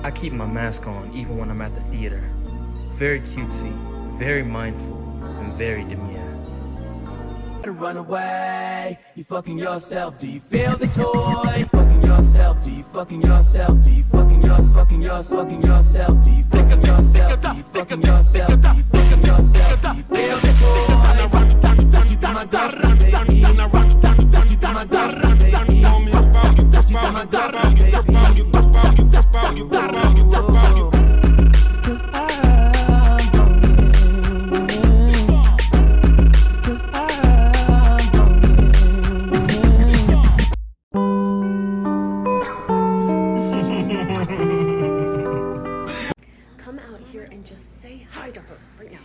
I keep my mask on even when I'm at the theater. Very cutesy, very mindful, and very demure. To run away, you fucking yourself. Do you feel the toy? Fucking yourself. Do you fucking yourself? Do you fucking yourself? Do you fucking yourself? Do you fucking yourself? Do you fucking yourself? Do you fucking yourself? Do you feel the toy? You be my girlfriend, baby. You be my girlfriend, baby. You be my girlfriend, baby. Come out here and just say hi to her right now.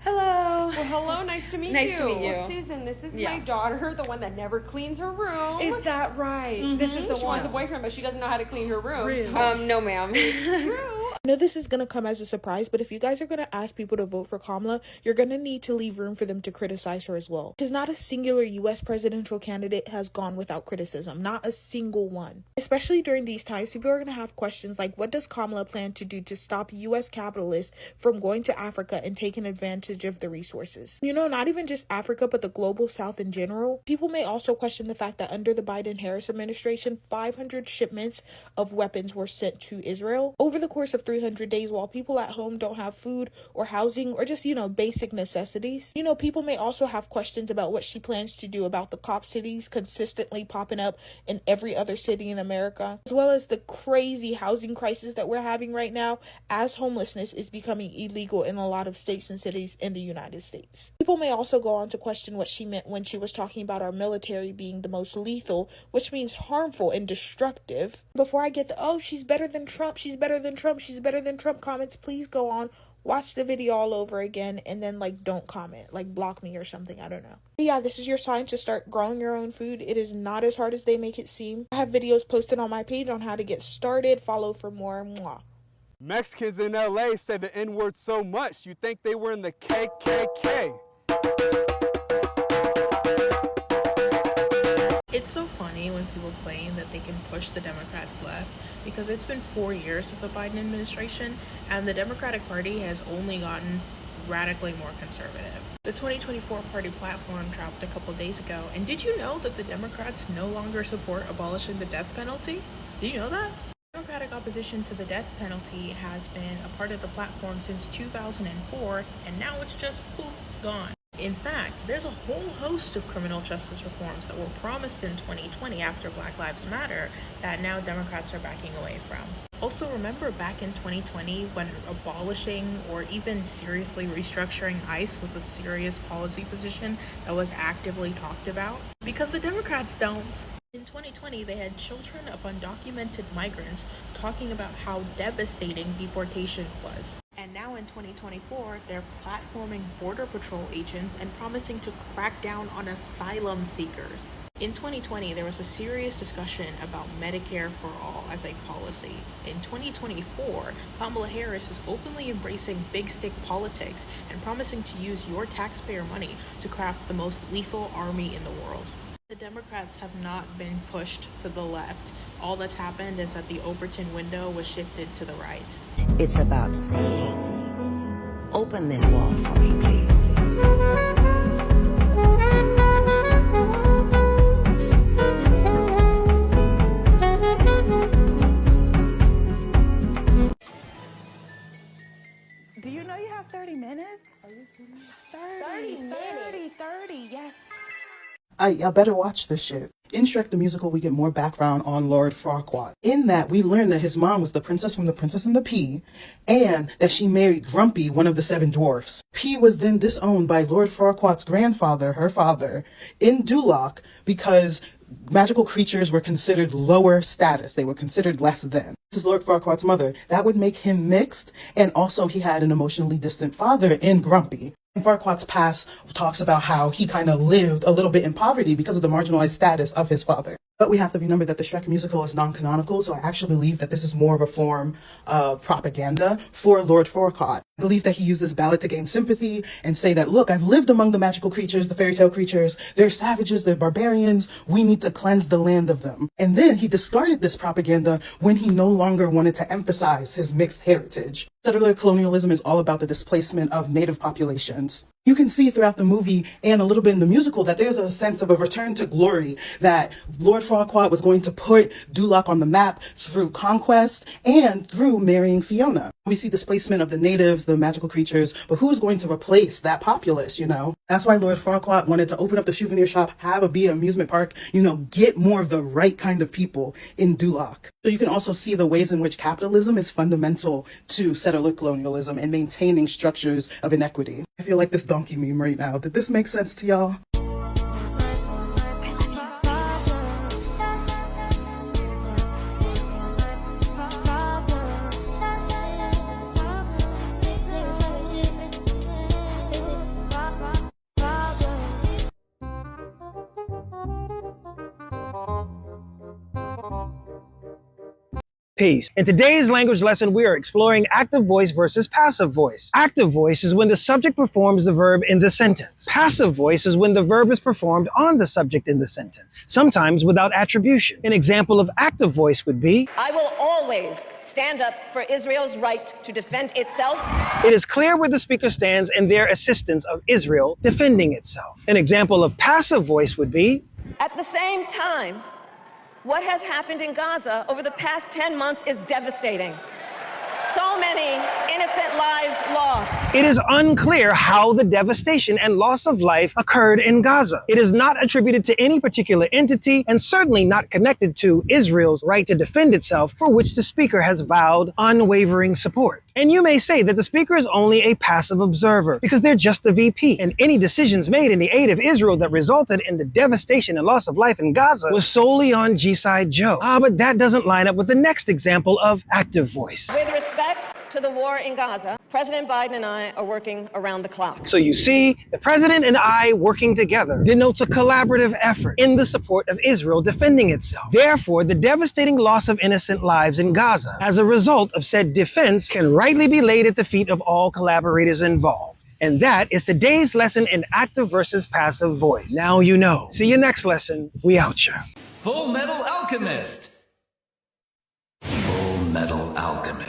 Hello. Well, hello. Nice to meet you. Nice to meet you. Well, Susan, this is my daughter, the one that never cleans her room. Is that right? Mm-hmm. This is the she one. wants a boyfriend, but she doesn't know how to clean her room. Really? So. No, ma'am. It's true. I know this is going to come as a surprise, but if you guys are going to ask people to vote for Kamala, you're going to need to leave room for them to criticize her as well. Because not a singular U.S. presidential candidate has gone without criticism. Not a single one. Especially during these times, people are going to have questions like, what does Kamala plan to do to stop U.S. capitalists from going to Africa and taking advantage of the resources? You know, not even just Africa, but the global South in general. People may also question the fact that under the Biden-Harris administration, 500 shipments of weapons were sent to Israel over the course of 300 days while people at home don't have food or housing or just, basic necessities. People may also have questions about what she plans to do about the cop cities consistently popping up in every other city in America, as well as the crazy housing crisis that we're having right now as homelessness is becoming illegal in a lot of states and cities in the United States. People may also go on to question what she meant when she was talking about our military being the most lethal, which means harmful and destructive. Before I get the, oh, she's better than Trump, she's better than Trump, she's better than Trump comments, please go on, watch the video all over again, and then don't comment, block me or something, I don't know. But yeah, this is your sign to start growing your own food. It is not as hard as they make it seem. I have videos posted on my page on how to get started. Follow for more. Mwah. Mexicans in LA say the N-word so much you think they were in the KKK. It's so funny when people claim that they can push the Democrats left because it's been 4 years of the Biden administration and the Democratic Party has only gotten radically more conservative. The 2024 party platform dropped a couple days ago, and did you know that the Democrats no longer support abolishing the death penalty? Do you know that? Democratic opposition to the death penalty has been a part of the platform since 2004, and now it's just poof, gone. In fact, there's a whole host of criminal justice reforms that were promised in 2020 after Black Lives Matter that now Democrats are backing away from. Also, remember back in 2020 when abolishing or even seriously restructuring ICE was a serious policy position that was actively talked about? Because the Democrats don't. In 2020, they had children of undocumented migrants talking about how devastating deportation was. And now in 2024, they're platforming Border Patrol agents and promising to crack down on asylum seekers. In 2020, there was a serious discussion about Medicare for all as a policy. In 2024, Kamala Harris is openly embracing big stick politics and promising to use your taxpayer money to craft the most lethal army in the world. The Democrats have not been pushed to the left. All that's happened is that the Overton window was shifted to the right. It's about seeing. Open this wall for me, please. Do you know you have 30 minutes? Are you kidding me? 30, yes. Y'all better watch this shit. In Shrek the Musical, we get more background on Lord Farquaad. In that, we learn that his mom was the princess from The Princess and the Pea, and that she married Grumpy, one of the 7 dwarfs. Pea was then disowned by Lord Farquaad's grandfather, her father, in Duloc, because magical creatures were considered lower status. They were considered less than. This is Lord Farquaad's mother. That would make him mixed, and also he had an emotionally distant father in Grumpy. Farquaad's past talks about how he kind of lived a little bit in poverty because of the marginalized status of his father. But we have to remember that the Shrek musical is non-canonical, so I actually believe that this is more of a form of propaganda for Lord Farquaad. I believe that he used this ballad to gain sympathy and say that, look, I've lived among the magical creatures, the fairy tale creatures. They're savages, they're barbarians. We need to cleanse the land of them. And then he discarded this propaganda when he no longer wanted to emphasize his mixed heritage. Settler colonialism is all about the displacement of native populations. You can see throughout the movie and a little bit in the musical that there's a sense of a return to glory, that Lord Farquaad was going to put Duloc on the map through conquest and through marrying Fiona. We see displacement of the natives, the magical creatures, but who's going to replace that populace, you know? That's why Lord Farquaad wanted to open up the souvenir shop, have a be an amusement park, you know, get more of the right kind of people in Duloc. So you can also see the ways in which capitalism is fundamental to settler colonialism and maintaining structures of inequity. I feel like this donkey meme right now. Did this make sense to y'all? Peace. In today's language lesson, we are exploring active voice versus passive voice. Active voice is when the subject performs the verb in the sentence. Passive voice is when the verb is performed on the subject in the sentence, sometimes without attribution. An example of active voice would be, I will always stand up for Israel's right to defend itself. It is clear where the speaker stands in their assistance of Israel defending itself. An example of passive voice would be, At the same time, what has happened in Gaza over the past 10 months is devastating. So many innocent lives lost. It is unclear how the devastation and loss of life occurred in Gaza. It is not attributed to any particular entity and certainly not connected to Israel's right to defend itself, for which the speaker has vowed unwavering support. And you may say that the speaker is only a passive observer because they're just the VP, and any decisions made in the aid of Israel that resulted in the devastation and loss of life in Gaza was solely on G-Side Joe. But that doesn't line up with the next example of active voice. With respect to the war in Gaza, President Biden and I are working around the clock. So you see, the president and I working together denotes a collaborative effort in the support of Israel defending itself. Therefore, the devastating loss of innocent lives in Gaza as a result of said defense can rightly be laid at the feet of all collaborators involved. And that is today's lesson in active versus passive voice. Now you know. See you next lesson. We out ya. Full Metal Alchemist. Full Metal Alchemist.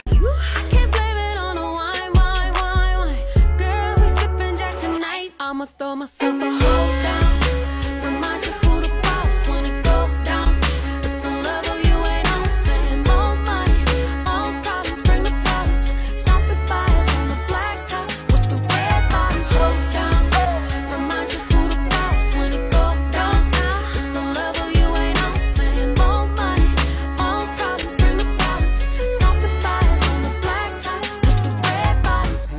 I'ma throw myself a hold down. Remind you who the boss when it go down. It's a level you ain't on. Saying more money, more problems, bring the problems. Stomping fires on the black top with the red bottoms. Hold down. Remind you who the boss when it go down. It's a level you ain't on. Saying more money, more problems, bring the problems. Stomping fires on the black top with the red bottoms.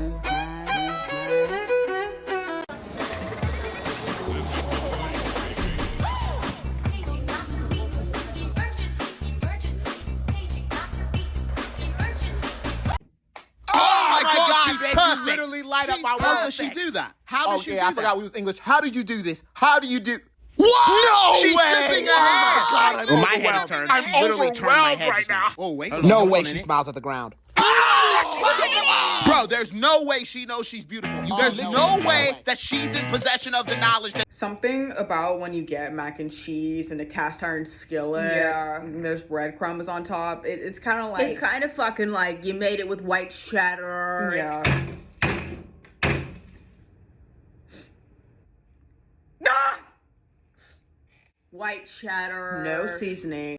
Perfect. Literally light up my world. How does she do that? How does she do that? I forgot we was English. How did you do this? How do you do? What? No She's way! flipping her head. Well, my head is turned. I'm overwhelmed right now. Oh wait. No way she smiles at the ground. Bro, there's no way she knows she's beautiful. There's no way that she's in possession of the knowledge that. Something about when you get mac and cheese in a cast iron skillet, and there's breadcrumbs on top. It's kind of like, it's kind of fucking like you made it with white cheddar. Yeah. Ah! White cheddar. No seasoning.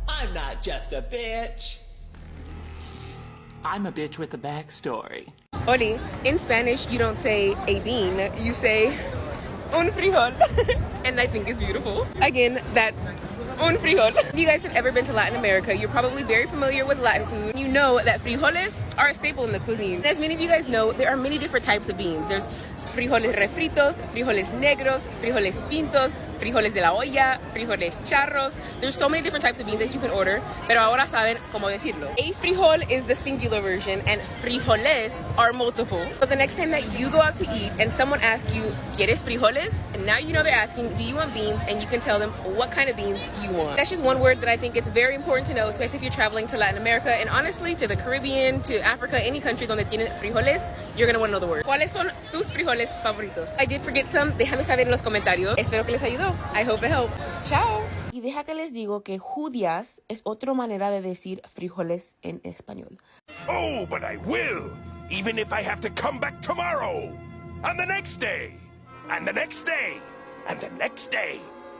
I'm not just a bitch. I'm a bitch with a backstory. Oli, in Spanish, you don't say a bean, you say un frijol. And I think it's beautiful. Again, that's un frijol. If you guys have ever been to Latin America, you're probably very familiar with Latin food. You know that frijoles are a staple in the cuisine. As many of you guys know, there are many different types of beans. There's frijoles refritos, frijoles negros, frijoles pintos, frijoles de la olla, frijoles charros. There's so many different types of beans that you can order, pero ahora saben cómo decirlo. A frijol is the singular version and frijoles are multiple. So the next time that you go out to eat and someone asks you, ¿quieres frijoles? And now you know they're asking, do you want beans? And you can tell them what kind of beans you want. That's just one word that I think it's very important to know, especially if you're traveling to Latin America and honestly to the Caribbean, to Africa, any country donde tienen frijoles, you're gonna want to know the word. ¿Cuáles son tus frijoles favoritos? I did forget some. Déjame saber en los comentarios. Espero que les ayudó. I hope it helped. Chao. Y deja que les digo que judías es otra manera de decir frijoles en español. Oh, but I will, even if I have to come back tomorrow, and the next day, and the next day, and the next day,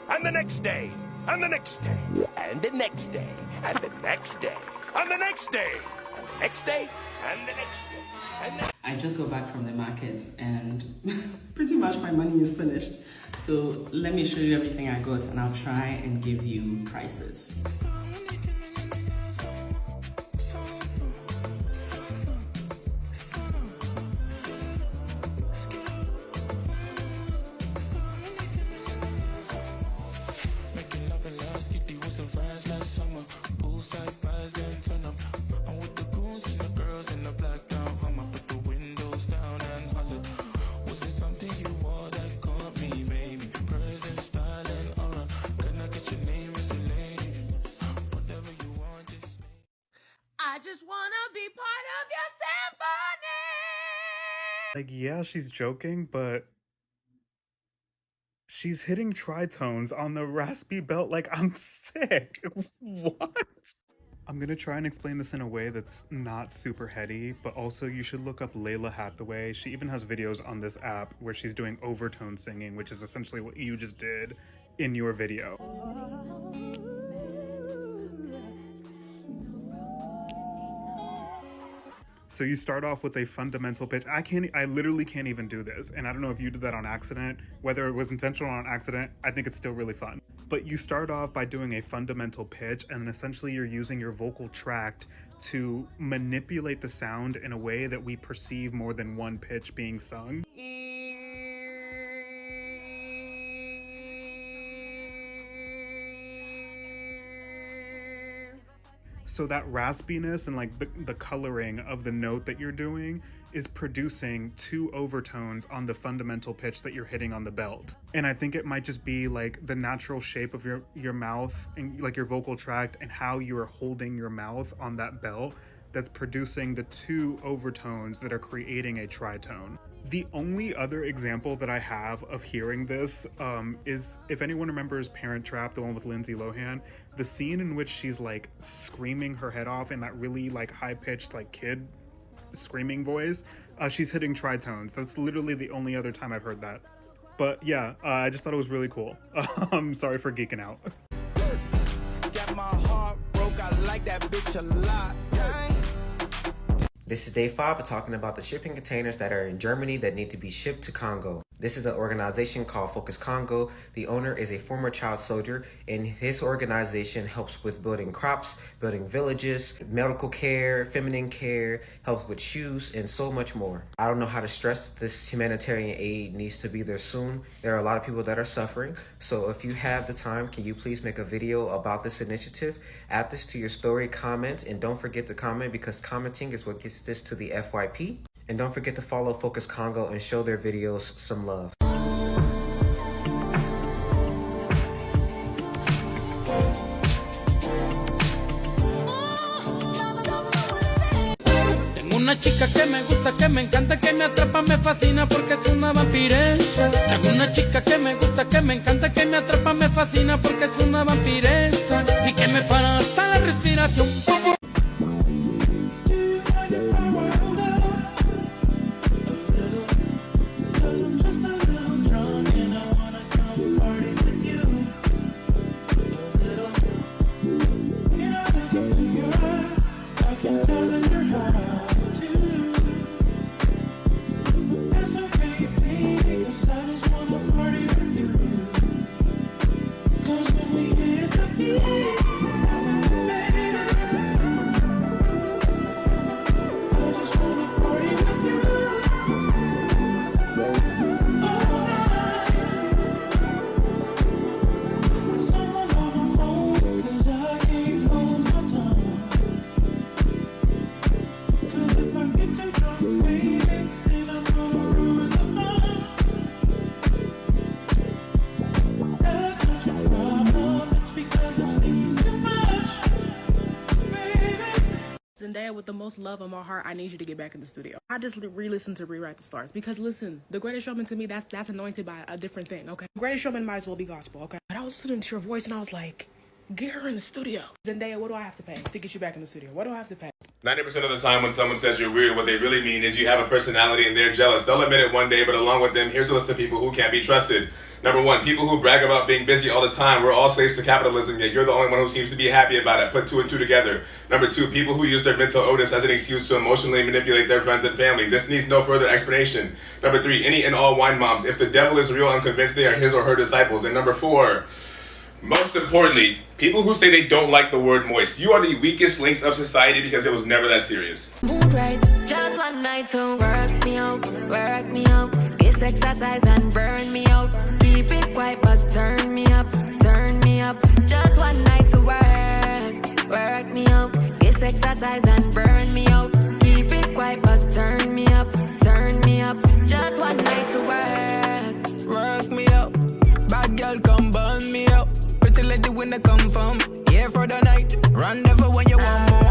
and the next day, and the next day, and the next day, and the next day, and the next day, and the next day, and the next day, and the I just got back from the markets and pretty much my money is finished. So let me show you everything I got and I'll try and give you prices. I just wanna be part of your symphony. Like, yeah, she's joking, but she's hitting tritones on the raspy belt. Like, I'm sick. What? I'm gonna try and explain this in a way that's not super heady, but also you should look up Layla Hathaway. She even has videos on this app where she's doing overtone singing, which is essentially what you just did in your video. So you start off with a fundamental pitch. I literally can't even do this. And I don't know if you did that on accident, whether it was intentional or on accident, I think it's still really fun. But you start off by doing a fundamental pitch, and then essentially you're using your vocal tract to manipulate the sound in a way that we perceive more than one pitch being sung. So that raspiness and like the coloring of the note that you're doing is producing two overtones on the fundamental pitch that you're hitting on the belt. And I think it might just be like the natural shape of your mouth and like your vocal tract and how you are holding your mouth on that belt that's producing the two overtones that are creating a tritone. The only other example that I have of hearing this is, if anyone remembers Parent Trap, the one with Lindsay Lohan, the scene in which she's like screaming her head off in that really like high-pitched like kid screaming voice, she's hitting tritones. That's literally the only other time I've heard that. But yeah, I just thought it was really cool. I'm sorry for geeking out. Got my heart broke, I like that bitch a lot. This is day 5 of talking about the shipping containers that are in Germany that need to be shipped to Congo. This is an organization called Focus Congo. The owner is a former child soldier, and his organization helps with building crops, building villages, medical care, feminine care, help with shoes, and so much more. I don't know how to stress that this humanitarian aid needs to be there soon. There are a lot of people that are suffering. So if you have the time, can you please make a video about this initiative? Add this to your story, comment, and don't forget to comment, because commenting is what gets this to the FYP. And don't forget to follow Focus Congo and show their videos some love. Tengo una chica que me gusta, que me encanta, que me atrapa, me fascina porque es una vampiresa. Tengo una chica que me gusta, que me encanta, que me atrapa, me fascina porque es una vampiresa y que me para hasta la respiración. Cause when we hit the beat Zendaya, with the most love in my heart, I need you to get back in the studio. I just re-listened to Rewrite the Stars because listen, The Greatest Showman to me, that's anointed by a different thing, okay? Greatest Showman might as well be gospel, okay? But I was listening to your voice and I was like, get her in the studio. Zendaya, what do I have to pay to get you back in the studio? What do I have to pay? 90% of the time when someone says you're weird, what they really mean is you have a personality and they're jealous. They'll admit it one day, but along with them, here's a list of people who can't be trusted. Number 1, people who brag about being busy all the time. We're all slaves to capitalism, yet you're the only one who seems to be happy about it. Put 2 and 2 together. Number 2, people who use their mental illness as an excuse to emotionally manipulate their friends and family. This needs no further explanation. Number 3, any and all wine moms. If the devil is real, I'm convinced they are his or her disciples. And number 4, most importantly, people who say they don't like the word moist. You are the weakest links of society because it was never that serious. Mood right, just one night to work me out, work me out. Get exercise and burn me out. Keep it quiet but turn me up, turn me up. Just one night to work me out. Get exercise and burn me out. Keep it quiet but turn me up, turn me up. Just one night to work me out. Bad girl come burn me out. Pretty lady when they come from here for the night. Rendezvous when you want more.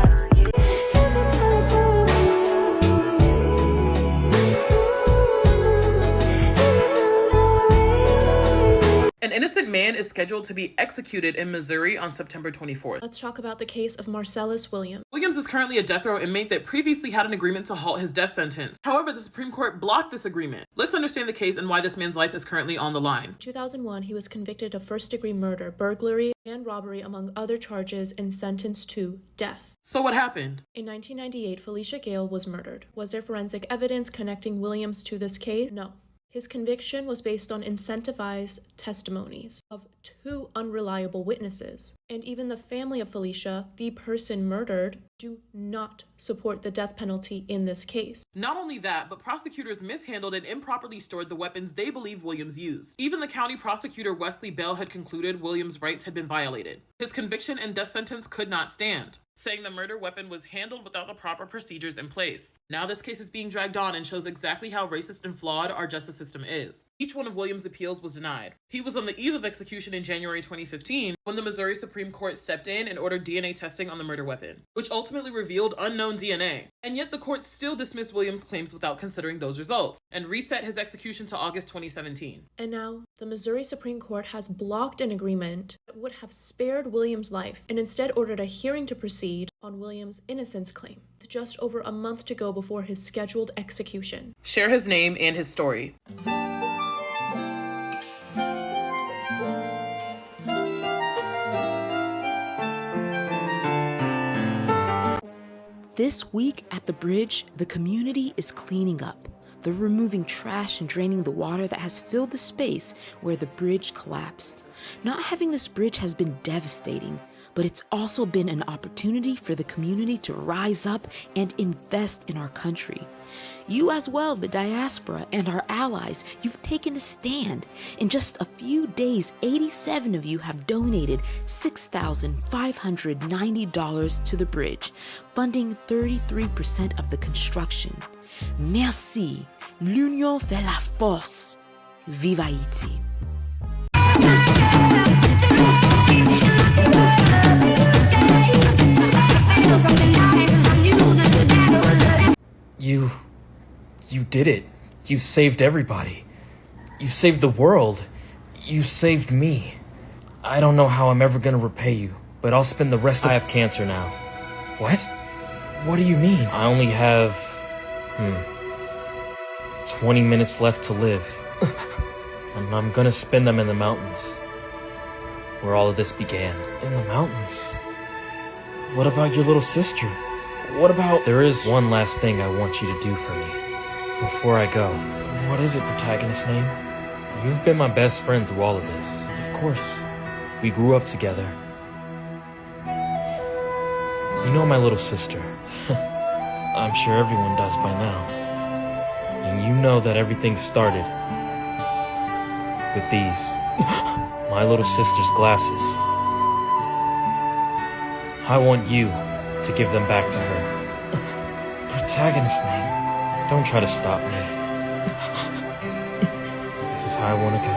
An innocent man is scheduled to be executed in Missouri on September 24th. Let's talk about the case of Marcellus Williams. Williams is currently a death row inmate that previously had an agreement to halt his death sentence. However, the Supreme Court blocked this agreement. Let's understand the case and why this man's life is currently on the line. In 2001, he was convicted of first-degree murder, burglary, and robbery, among other charges, and sentenced to death. So what happened? In 1998, Felicia Gale was murdered. Was there forensic evidence connecting Williams to this case? No. His conviction was based on incentivized testimonies of 2 unreliable witnesses. And even the family of Felicia, the person murdered, do not support the death penalty in this case. Not only that, but prosecutors mishandled and improperly stored the weapons they believe Williams used. Even the county prosecutor Wesley Bell had concluded Williams' rights had been violated. His conviction and death sentence could not stand, saying the murder weapon was handled without the proper procedures in place. Now this case is being dragged on and shows exactly how racist and flawed our justice system is. Each one of Williams' appeals was denied. He was on the eve of execution in January 2015 when the Missouri Supreme Court stepped in and ordered DNA testing on the murder weapon, which ultimately revealed unknown DNA. And yet the court still dismissed Williams' claims without considering those results and reset his execution to August 2017. And now, the Missouri Supreme Court has blocked an agreement that would have spared Williams' life and instead ordered a hearing to proceed on Williams' innocence claim, just over a month to go before his scheduled execution. Share his name and his story. This week at the bridge, the community is cleaning up. They're removing trash and draining the water that has filled the space where the bridge collapsed. Not having this bridge has been devastating, but it's also been an opportunity for the community to rise up and invest in our country. You as well, the diaspora and our allies, you've taken a stand. In just a few days, 87 of you have donated $6,590 to the bridge, funding 33% of the construction. Merci. L'union fait la force. Vive Haïti. You did it. You saved everybody. You saved the world. You saved me. I don't know how I'm ever gonna repay you, but I'll spend the rest of— I have cancer now. What? What do you mean? I only have, 20 minutes left to live. And I'm gonna spend them in the mountains, where all of this began. In the mountains? What about your little sister? What about— There is one last thing I want you to do for me before I go. What is it, protagonist's name? You've been my best friend through all of this. Of course. We grew up together. You know my little sister. I'm sure everyone does by now. And you know that everything started with these. My little sister's glasses. I want you to give them back to her. Protagonist's name. Don't try to stop me. This is how I want to go.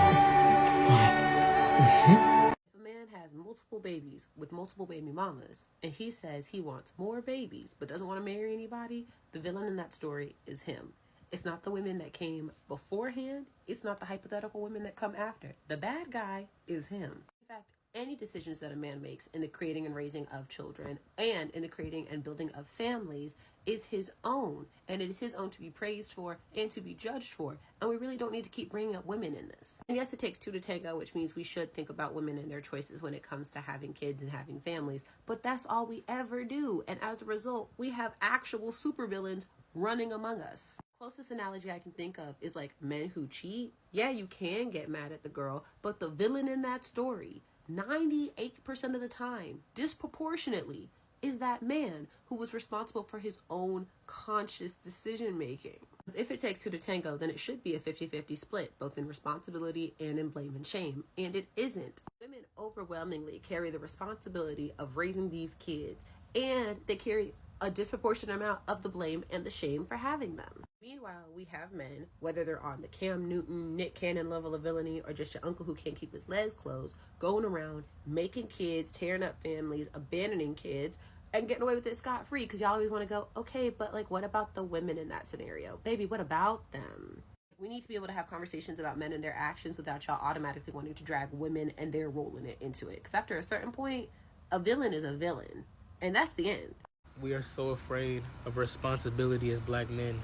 If a man has multiple babies, with multiple baby mamas, and he says he wants more babies but doesn't want to marry anybody, the villain in that story is him. It's not the women that came beforehand. It's not the hypothetical women that come after. The bad guy is him. In fact, any decisions that a man makes in the creating and raising of children and in the creating and building of families is his own, and it is his own to be praised for and to be judged for, and we really don't need to keep bringing up women in this. And yes, it takes two to tango, which means we should think about women and their choices when it comes to having kids and having families, but that's all we ever do, and as a result, we have actual supervillains running among us. Closest analogy I can think of is like men who cheat. Yeah, you can get mad at the girl, but the villain in that story, 98% of the time, disproportionately, is that man who was responsible for his own conscious decision making. If it takes two to tango, then it should be a 50-50 split, both in responsibility and in blame and shame. And it isn't. Women overwhelmingly carry the responsibility of raising these kids, and they carry a disproportionate amount of the blame and the shame for having them. Meanwhile, we have men, whether they're on the Cam Newton, Nick Cannon level of villainy, or just your uncle who can't keep his legs closed, going around, making kids, tearing up families, abandoning kids, and getting away with it scot-free, because y'all always want to go, okay, but like, what about the women in that scenario? Baby, what about them? We need to be able to have conversations about men and their actions without y'all automatically wanting to drag women and their role in it into it. Because after a certain point, a villain is a villain, and that's the end. We are so afraid of responsibility as black men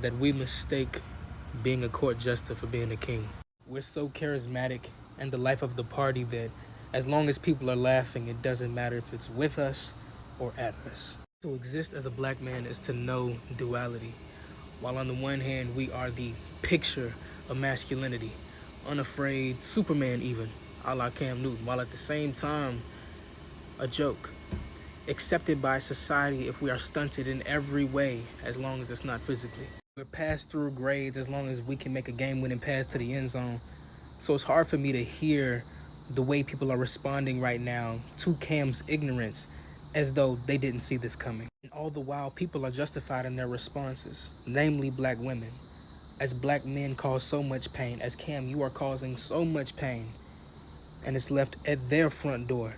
that we mistake being a court jester for being a king. We're so charismatic and the life of the party that as long as people are laughing, it doesn't matter if it's with us or at us. To exist as a black man is to know duality. While on the one hand, we are the picture of masculinity, unafraid, Superman even, a la Cam Newton, while at the same time, a joke. Accepted by society if we are stunted in every way, as long as it's not physically. We're passed through grades as long as we can make a game-winning pass to the end zone. So it's hard for me to hear the way people are responding right now to Cam's ignorance as though they didn't see this coming. And all the while, people are justified in their responses, namely black women. As black men cause so much pain, as Cam, you are causing so much pain, and it's left at their front door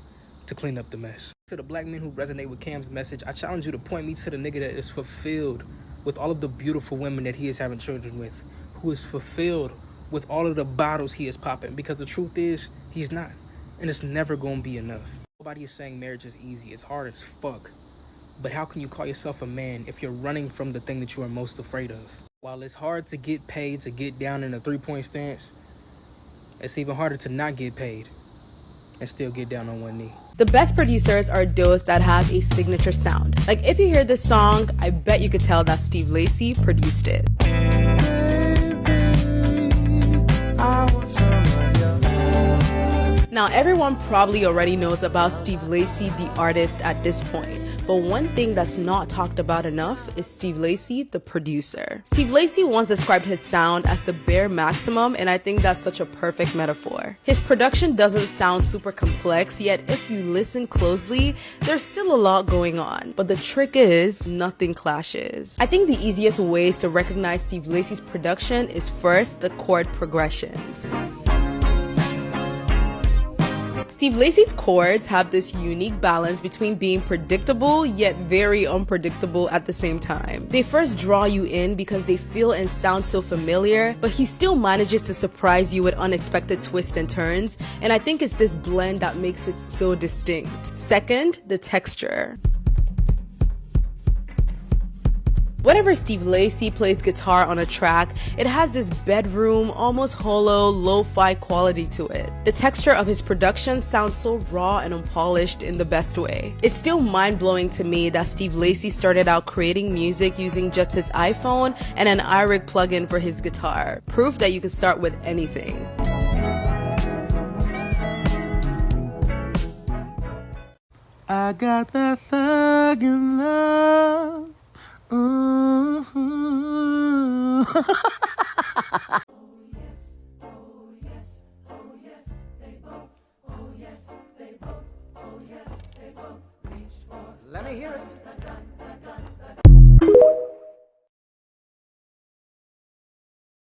to clean up the mess. To the black men who resonate with Cam's message, I challenge you to point me to the nigga that is fulfilled with all of the beautiful women that he is having children with, who is fulfilled with all of the bottles he is popping, because the truth is, he's not, and it's never gonna be enough. Nobody is saying marriage is easy, it's hard as fuck, but how can you call yourself a man if you're running from the thing that you are most afraid of? While it's hard to get paid to get down in a three-point stance, it's even harder to not get paid and still get down on one knee. The best producers are those that have a signature sound. Like if you hear this song, I bet you could tell that Steve Lacy produced it. Now, everyone probably already knows about Steve Lacy, the artist, at this point. But one thing that's not talked about enough is Steve Lacy, the producer. Steve Lacy once described his sound as the bare maximum, and I think that's such a perfect metaphor. His production doesn't sound super complex, yet if you listen closely, there's still a lot going on. But the trick is, nothing clashes. I think the easiest ways to recognize Steve Lacy's production is first, the chord progressions. Steve Lacy's chords have this unique balance between being predictable yet very unpredictable at the same time. They first draw you in because they feel and sound so familiar, but he still manages to surprise you with unexpected twists and turns, and I think it's this blend that makes it so distinct. Second, the texture. Whenever Steve Lacy plays guitar on a track, it has this bedroom, almost hollow, lo-fi quality to it. The texture of his production sounds so raw and unpolished in the best way. It's still mind-blowing to me that Steve Lacy started out creating music using just his iPhone and an iRig plugin for his guitar. Proof that you can start with anything. I got that thug in love. Ooh. Let me hear it.